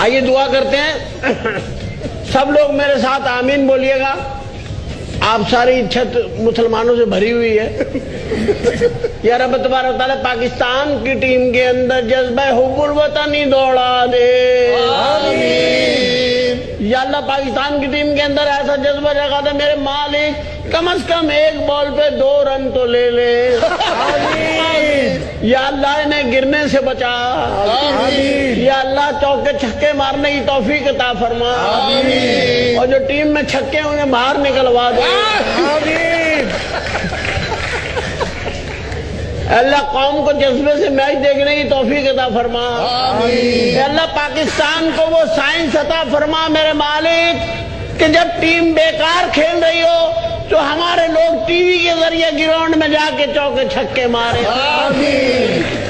آئیے دعا کرتے ہیں، سب لوگ میرے ساتھ آمین بولیے گا۔ آپ ساری چھت مسلمانوں سے بھری ہوئی ہے۔ یا رب تبارک و تعالیٰ پاکستان کی ٹیم کے اندر جذبہ حب الوطنی دوڑا دے، آمین۔ یا اللہ پاکستان کی ٹیم کے اندر ایسا جذبہ جگا دے میرے مالک، کم از کم ایک بال پہ 2 رن تو لے لے، آمین۔ یا اللہ انہیں گرنے سے بچا، آمین۔ یا اللہ چوکے چھکے مارنے کی توفیق عطا فرما، آمین۔ اور جو ٹیم میں چھکے انہیں باہر نکلوا دے، آمین۔ اللہ قوم کو جذبے سے میچ دیکھنے کی توفیق عطا فرما، آمین۔ اللہ پاکستان کو وہ سائنس عطا فرما میرے مالک کہ جب ٹیم بیکار کھیل رہی ہو تو ہمارے لوگ ٹی وی کے ذریعے گراؤنڈ میں جا کے چوکے چھکے مارے، آمین۔